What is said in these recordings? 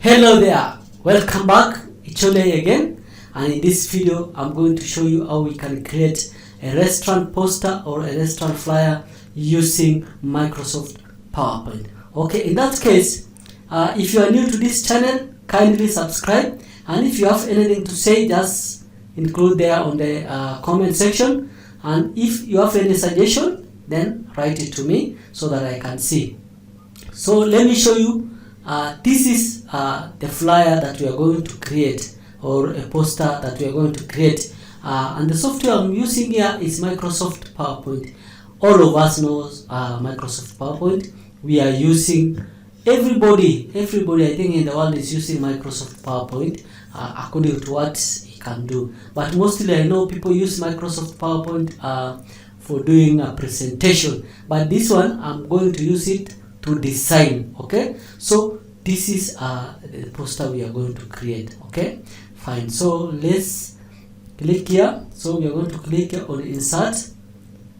Hello there, welcome back. It's Ole again, and in this video I'm going to show you how we can create a restaurant poster or a restaurant flyer using Microsoft PowerPoint. Okay, in that case, if you are new to this channel, kindly subscribe, and if you have anything to say, just include there on the comment section, and if you have any suggestion, then write it to me so that I can see. So let me show you. This is the flyer that we are going to create, or a poster that we are going to create, and the software I'm using here is Microsoft PowerPoint. All of us knows Microsoft PowerPoint. We are using, everybody I think in the world is using Microsoft PowerPoint according to what it can do. But mostly I know people use Microsoft PowerPoint for doing a presentation, but this one I'm going to use it to design. Okay, so this is the poster we are going to create. Okay, fine. So let's click here. So we are going to click here on insert,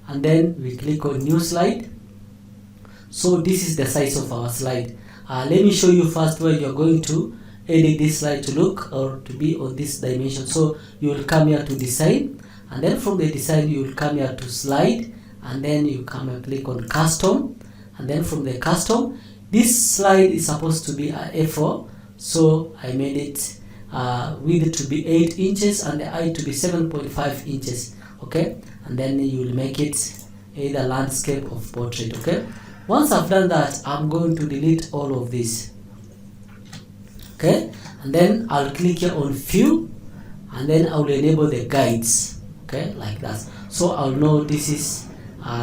and then we click on new slide. So this is the size of our slide. Let me show you first where you are going to edit this slide to look or to be on this dimension. So you will come here to design, and then from the design you will come here to slide, and then you come and click on custom. And then from the custom, this slide is supposed to be a A4, so I made it width to be 8 inches and the height to be 7.5 inches. Okay, and then you will make it either landscape or portrait. Okay, once I've done that, I'm going to delete all of this. Okay, and then I'll click here on view, and then I'll enable the guides. Okay, like that, so I'll know this is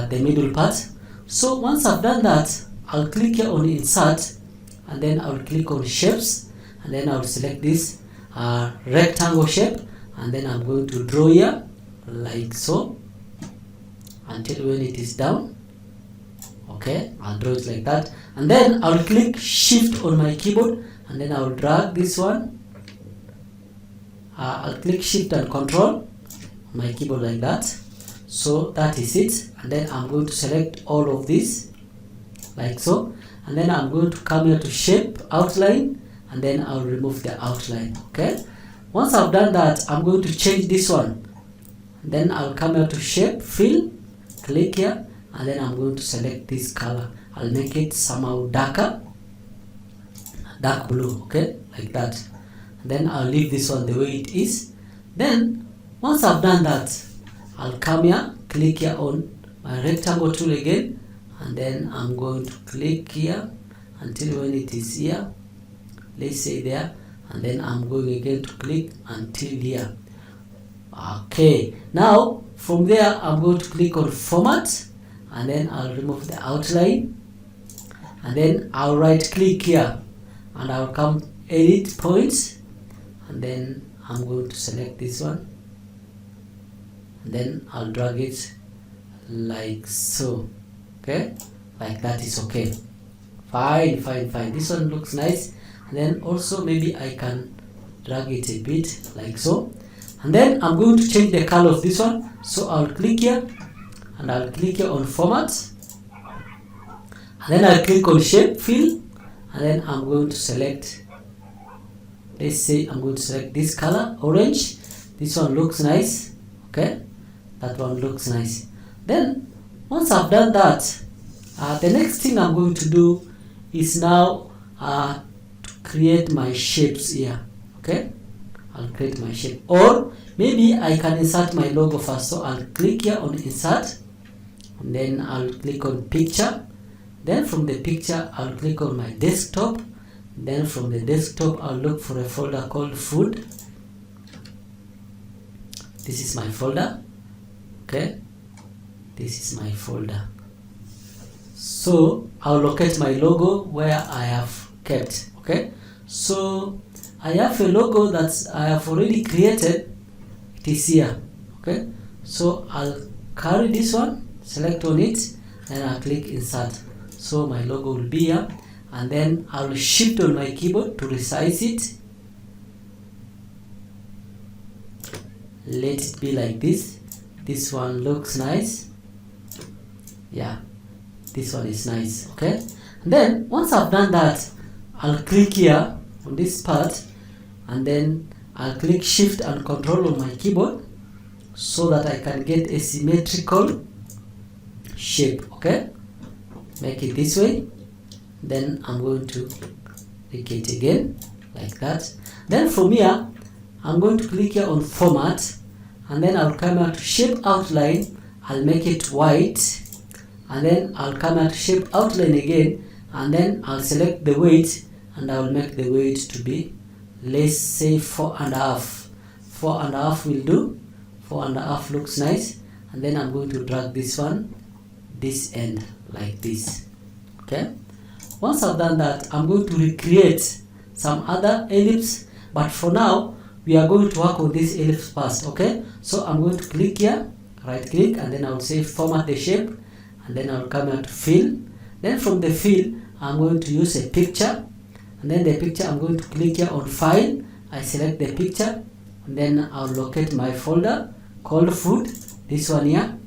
the middle part. So once I've done that, I'll click here on insert, and then I'll click on shapes, and then I'll select this rectangle shape, and then I'm going to draw here like so until when it is down. Okay, I'll draw it like that, and then I'll click shift on my keyboard, and then I'll drag this one. I'll click shift and control on my keyboard like that. So that is it, and then I'm going to select all of this like so, and then I'm going to come here to shape outline, and then I'll remove the outline. Okay, once I've done that, I'm going to change this one, and then I'll come here to shape fill, click here, and then I'm going to select this color. I'll make it somehow darker, dark blue. Okay, like that, and then I'll leave this one the way it is. Then once I've done that, I'll come here, click here on my rectangle tool again, and then I'm going to click here until when it is here, let's say there, and then I'm going again to click until here. Okay, now from there I'm going to click on format, and then I'll remove the outline, and then I'll right click here, and I'll come edit points, and then I'm going to select this one, and then I'll drag it like so. Okay, like that is okay. Fine. This one looks nice, and then also maybe I can drag it a bit like so, and then I'm going to change the color of this one. So I'll click here, and I'll click here on format, and then I'll click on shape fill, and then I'm going to select, let's say I'm going to select this color, orange. This one looks nice. Okay, that one looks nice. Then once I've done that, the next thing I'm going to do is now to create my shapes here. Okay, I'll create my shape, or maybe I can insert my logo first. So I'll click here on insert, and then I'll click on picture. Then from the picture I'll click on my desktop. Then from the desktop I'll look for a folder called food. This is my folder. Okay, this is my folder. So I'll locate my logo where I have kept. Okay, so I have a logo that I have already created. It is here. Okay, so I'll carry this one, select on it, and I'll click insert. So my logo will be here, and then I'll shift on my keyboard to resize it. Let it be like this. This one looks nice. Yeah, this one is nice. Okay, and then once I've done that, I'll click here on this part, and then I'll click Shift and Control on my keyboard so that I can get a symmetrical shape. Okay, make it this way. Then I'm going to click it again like that. Then from here I'm going to click here on Format, and then I'll come out to Shape Outline. I'll make it white, and then I'll come out to Shape Outline again, and then I'll select the weight, and I'll make the weight to be, let's say, 4.5. 4.5 will do. 4.5 looks nice. And then I'm going to drag this one this end like this. Okay, once I've done that, I'm going to recreate some other ellipse, but for now we are going to work on this ellipse first. Okay, so I'm going to click here, right click, and then I'll say Format the shape, and then I'll come out to Fill. Then from the Fill I'm going to use a picture, and then the picture I'm going to click here on File. I select the picture, and then I'll locate my folder called Food, this one here,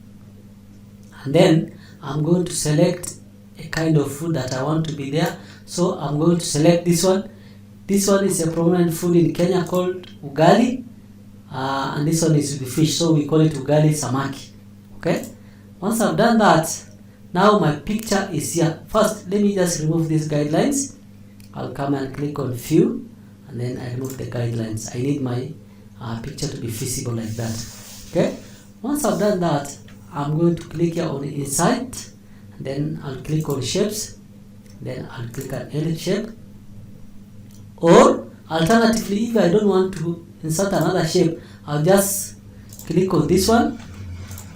and then I'm going to select a kind of food that I want to be there. So I'm going to select this one. This one is a prominent food in Kenya called ugali, and this one is with fish, so we call it ugali samaki. Okay, once I've done that, now my picture is here. First, let me just remove these guidelines. I'll come and click on View, and then I remove the guidelines. I need my picture to be visible like that. Okay, once I've done that, I'm going to click here on Insert, and then I'll click on Shapes, then I'll click on Ellipse shape. Or alternatively, if I don't want to insert another shape, I'll just click on this one.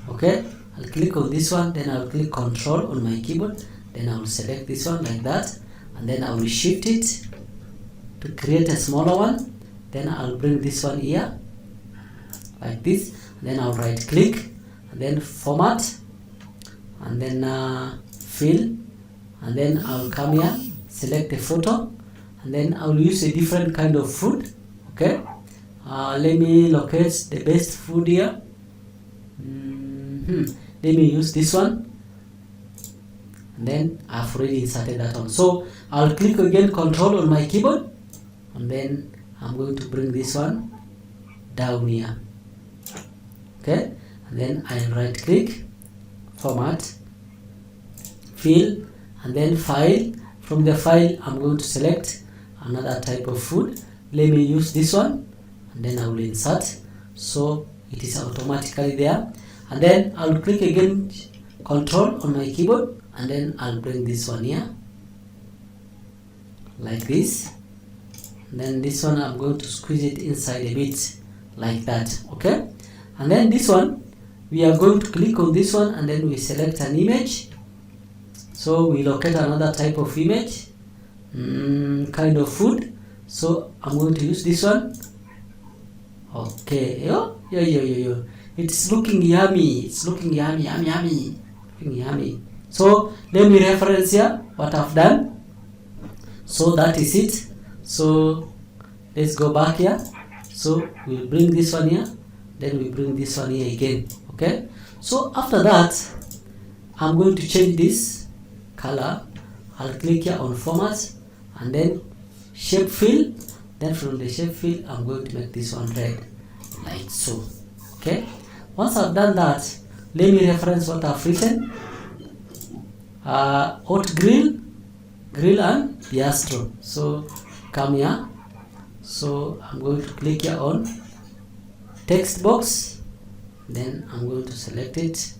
Okay, I'll click on this one, then I'll click Control on my keyboard, then I'll select this one like that, and then I'll shift it to create a smaller one. Then I'll bring this one here like this, and then I'll right click, and then Format, and then Fill, and then I'll come here, select a photo, and then I'll use a different kind of food. Okay, let me locate the best food here. Let me use this one, and then I've already inserted that one. So I'll click again Control on my keyboard, and then I'm going to bring this one down here. Okay, and then I'll right click, Format, Fill, and then File. From the file I'm going to select another type of food. Let me use this one, and then I will insert, so it is automatically there. And then I'll click again Control on my keyboard, and then I'll bring this one here like this, and then this one I'm going to squeeze it inside a bit like that. Okay, and then this one we are going to click on this one, and then we select an image. So we locate another type of image, kind of food. So I'm going to use this one. Okay, yo. It's looking yummy. It's looking yummy. Looking yummy. So let me reference here what I've done. So that is it. So let's go back here. So we'll bring this one here, then we bring this one here again. Okay. So after that, I'm going to change this color. I'll click here on Format, and then Shape Fill. Then from the Shape Fill, I'm going to make this one red, like so. Okay. Once I've done that, let me reference what I've written. Hot grill and bistro. So come here. So I'm going to click here on text box. Then I'm going to select it,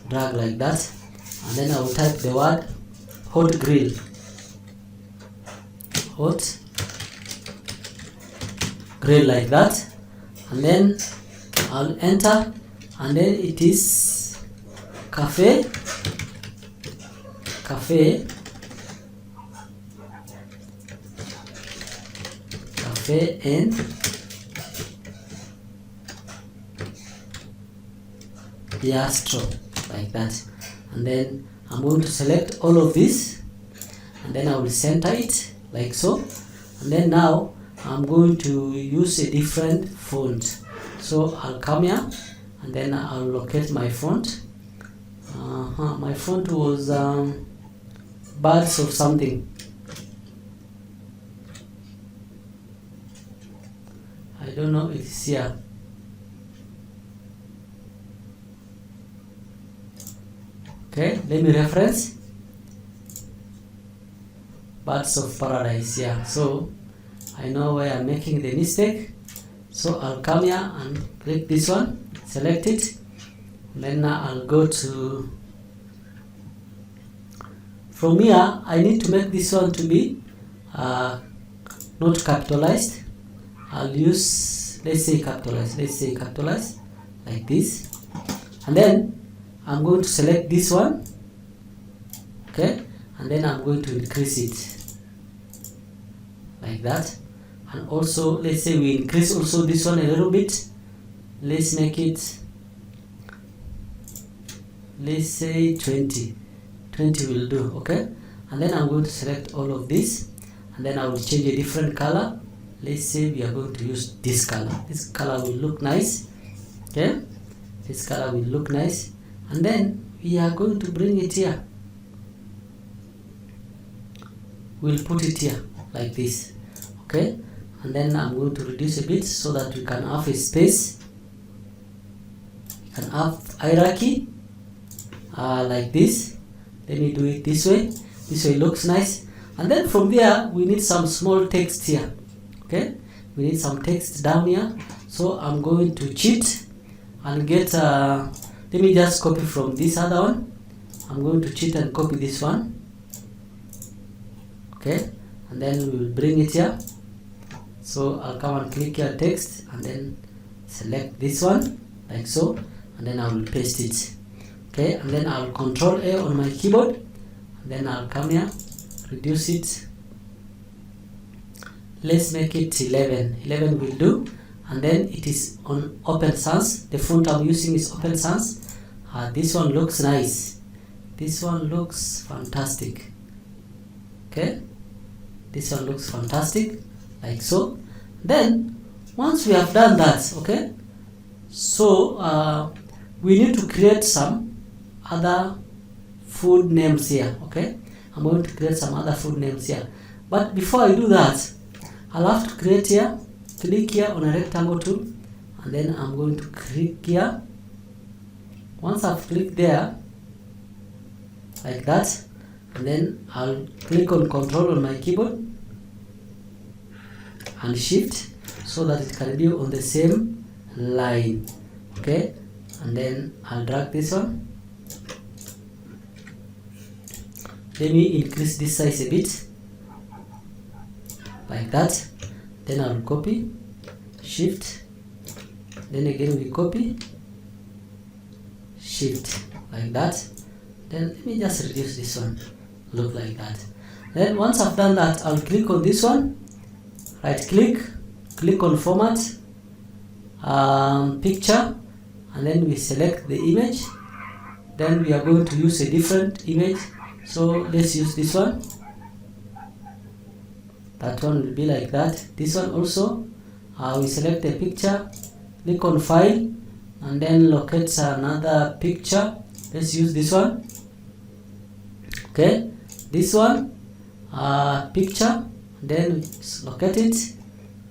drag like that, and then I will type the word hot grill. Hot grill like that, and then I'll enter, and then it is cafe and bistro like that. And then I'm going to select all of this, and then I will center it like so. And then now I'm going to use a different font. So I'll come here, and then I'll locate my font. My font was birds of something. don't know, it is here. Okay, let me reference Birds of Paradise. Yeah, so I know where I'm making the mistake. So I'll come here and click this one, select it, then I'll go to, from here I need to make this one to be not capitalized. I'll use, let's say capitalized like this, and then I'm going to select this one, okay, and then I'm going to increase it like that. And also let's say we increase also this one a little bit. Let's make it, let's say 20 will do, okay. And then I'm going to select all of this, and then I will change a different color. Let's say we are going to use this color. This color will look nice, okay, this color will look nice. And then we are going to bring it here, we'll put it here like this, okay. And then I'm going to reduce a bit so that we can have a space, we can have hierarchy like this. Let me do it this way. This way looks nice. And then from there we need some small text here, okay, we need some text down here. So I'm going to cheat and get let me just copy from this other one. I'm going to cheat and copy this one, okay, and then we will bring it here. So I'll come and click here text, and then select this one like so, and then I will paste it, okay. And then I'll Control A on my keyboard, and then I'll come here, reduce it. Let's make it 11 will do. And then it is on Open Sans. The font I'm using is Open Sans. This one looks nice, this one looks fantastic, okay, this one looks fantastic like so. Then once we have done that, okay, so we need to create some other food names here, okay. I'm going to create some other food names here, but before I do that, I'll have to create here, click here on a rectangle tool, and then I'm going to click here. Once I've clicked there like that, and then I'll click on Control on my keyboard and Shift so that it can be on the same line, okay. And then I'll drag this one. Let me increase this size a bit like that. Then I'll copy, Shift, then again we copy, Shift like that. Then let me just reduce this one, look like that. Then once I've done that, I'll click on this one, right click, click on Format, Picture, and then we select the image. Then we are going to use a different image, so let's use this one. That one will be like that. This one also, we select a picture, click on File, and then locate another picture. Let's use this one, okay. This one, picture, then locate it.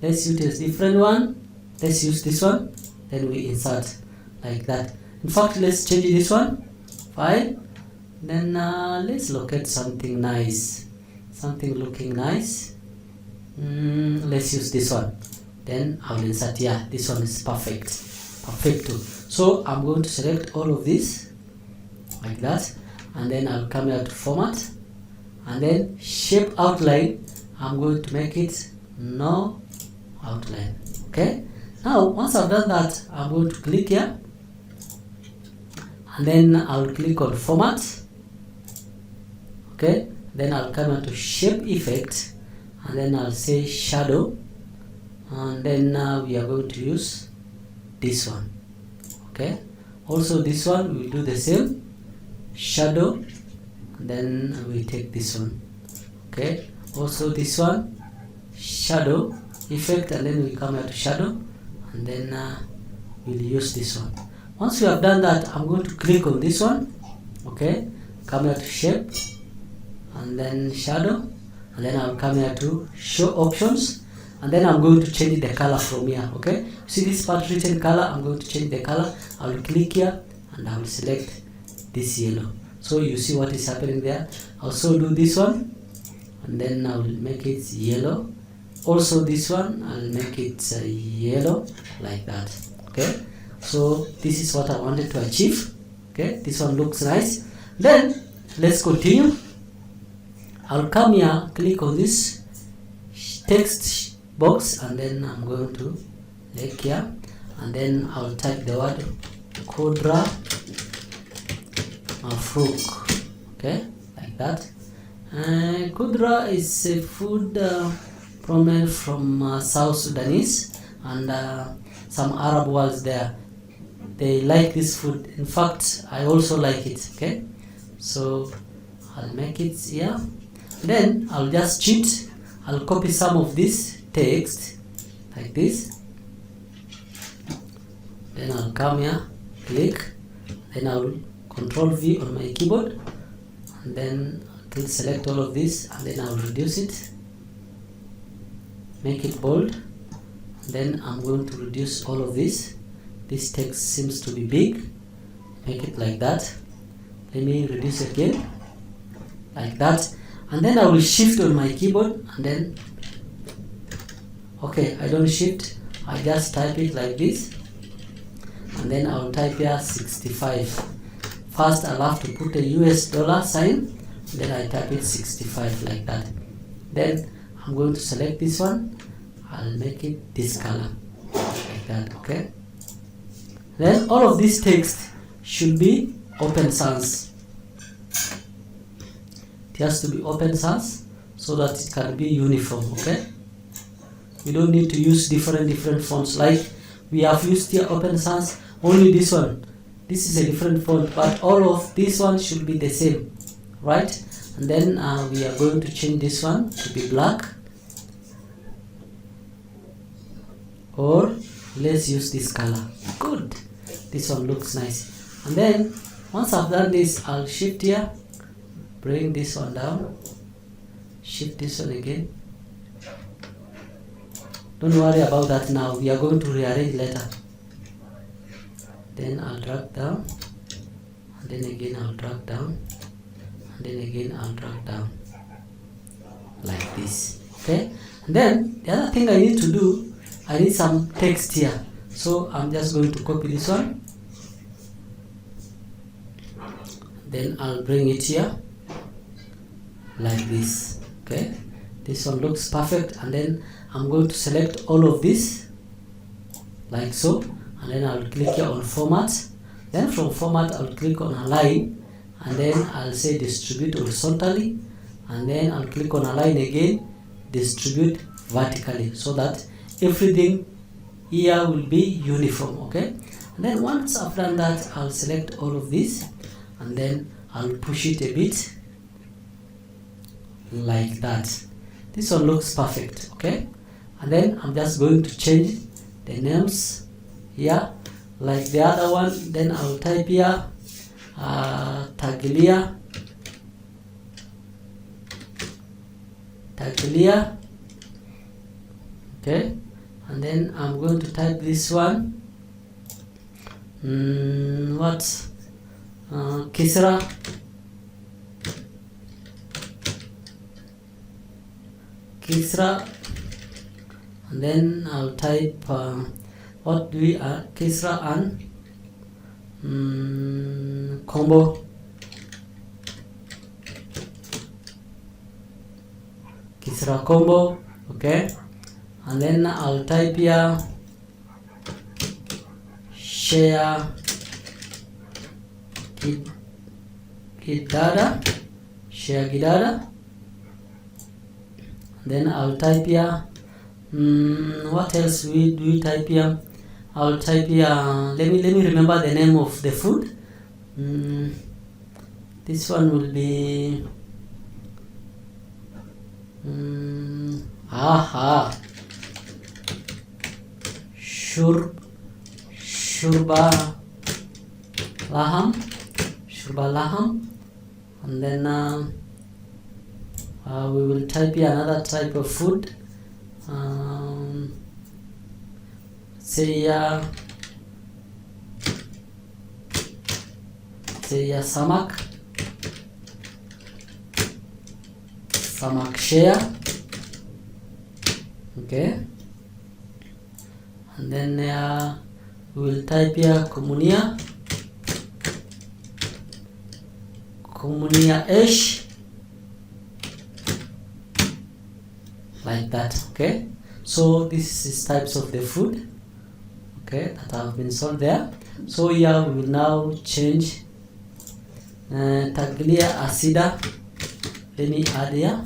Let's use a different one. Let's use this one, then we insert like that. In fact, let's change this one, File, then let's locate something nice, something looking nice. Let's use this one, then I'll insert here. This one is perfecto. So I'm going to select all of this like that, and then I'll come here to Format, and then Shape Outline. I'm going to make it no outline, okay. Now once I've done that, I'm going to click here, and then I'll click on Format, okay. Then I'll come into Shape Effect, and then I'll say Shadow, and then we are going to use this one, okay. Also this one we will do the same, Shadow, and then we take this one, okay. Also this one, Shadow Effect, and then we come here to Shadow, and then we'll use this one. Once we have done that, I'm going to click on this one, okay, come here to Shape, and then Shadow, and then I'll come here to Show Options, and then I'm going to change the color from here. Okay, see this part written color, I'm going to change the color. I will click here and I will select this yellow, so you see what is happening there. Also do this one, and then I will make it yellow. Also this one, I'll make it yellow, like that. Okay, so this is what I wanted to achieve. Okay, this one looks nice. Then let's continue. I'll come here, click on this text box, and then I'm going to click here, and then I'll type the word Kodra Afruk. Okay, like that. Kodra is a food from South Sudanese and some Arab words there. They like this food. In fact, I also like it. Okay, so I'll make it here. Then I'll just cheat. I'll copy some of this text like this. Then I'll come here, click. Then I'll Control V on my keyboard, and then I'll select all of this, and then I'll reduce it, make it bold. Then I'm going to reduce all of this. This text seems to be big. Make it like that. Let me reduce it again, like that. And then I will shift on my keyboard, and then okay, I don't shift, I just type it like this, and then I'll type here 65. First I'll have to put a US dollar sign, then I type it 65 like that. Then I'm going to select this one, I'll make it this color like that. Okay, then all of this text should be open sans. It has to be open sans so that it can be uniform. Okay, we don't need to use different fonts like we have used here. Open sans, only this one, this is a different font, but all of this one should be the same, right? And then we are going to change this one to be black, or let's use this color. Good, this one looks nice. And then once I've done this, I'll shift here, bring this one down, shift this one again. Don't worry about that now, we are going to rearrange later. Then I'll drag down, and then again I'll drag down, and then again I'll drag down like this. Okay, and then the other thing I need to do, I need some text here, so I'm just going to copy this one, then I'll bring it here like this. Okay, this one looks perfect, and then I'm going to select all of this like so, and then I'll click here on format. Then from format I'll click on align, and then I'll say distribute horizontally, and then I'll click on align again, distribute vertically, so that everything here will be uniform. Okay, and then once I've done that, I'll select all of this, and then I'll push it a bit like that. This one looks perfect. Okay, and then I'm just going to change the names here like the other one. Then I'll type here Tagilia, okay, and then I'm going to type this one Kisra, and then I'll type Kisra and combo, Kisra combo. Okay, and then I'll type here share gidada, then I'll type here what else do we type here? I'll type here, let me remember the name of the food. This one will be shurba laham, and then we will type here another type of food, say samak share. Okay, and then we will type here komunia ish, like that. Okay, so this is types of the food, okay, that have been sold there. So here we will now change taglia acida. Let me add here,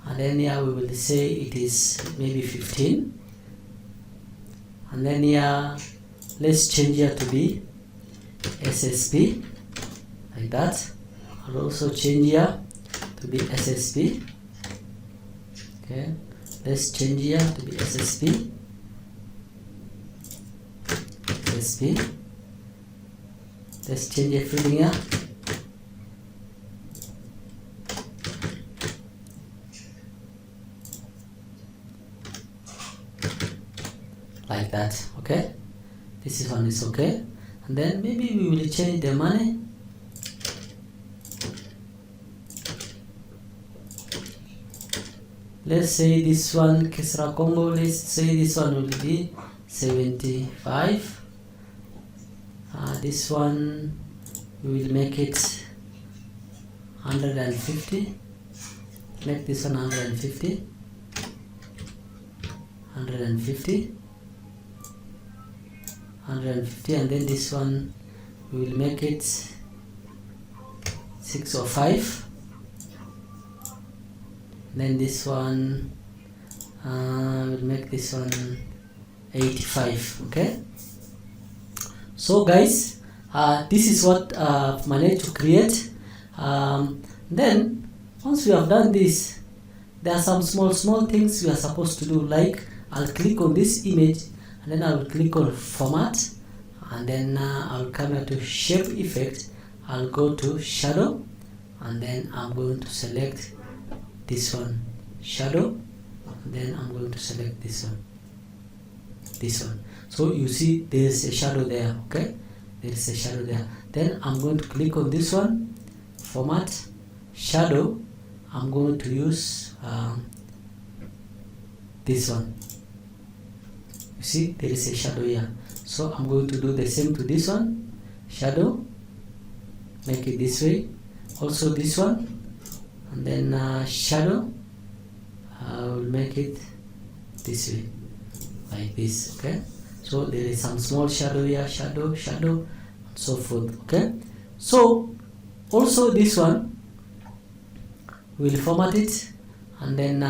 and then here we will say it is maybe 15, and then here let's change here to be SSP, like that. I'll also change here to be SSP. Okay, let's change here to be SSP. Let's change everything here. Like that. Okay, this one is okay, and then maybe we will change the money. Let's say this one Kisra Congo, let's say this one will be 75. This one we will make it 150. Make this one 150, 150, and then this one we will make it 6 or 5. Then this one we'll make this one 85. Okay, so guys, this is what I've managed to create. Then once we have done this, there are some small things we are supposed to do, like I'll click on this image, and then I will click on format, and then I'll come here to shape effect. I'll go to shadow, and then I'm going to select this one, shadow, and then I'm going to select this one. So you see there is a shadow there. Okay, there is a shadow there. Then I'm going to click on this one, format, shadow. I'm going to use this one. You see there is a shadow here, so I'm going to do the same to this one, shadow, make it this way, also this one, and then shadow, I will make it this way, like this. Okay, so there is some small shadow here, shadow, and so forth. Okay, so also this one we'll format it, and then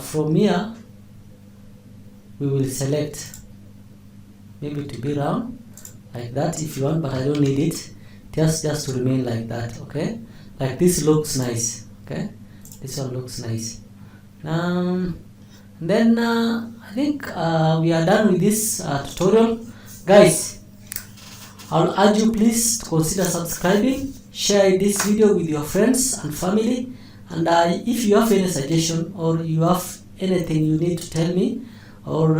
from here we will select maybe to be round, like that if you want, but I don't need it, just to remain like that. Okay, like this looks nice. Okay, this one looks nice. Then I think we are done with this tutorial. Guys, I'll urge you please to consider subscribing, share this video with your friends and family, and if you have any suggestion or you have anything you need to tell me, or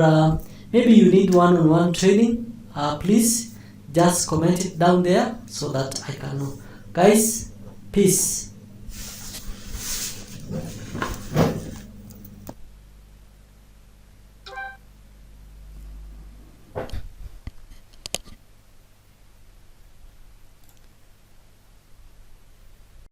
maybe you need one-on-one training, please just comment it down there so that I can know. Guys, peace.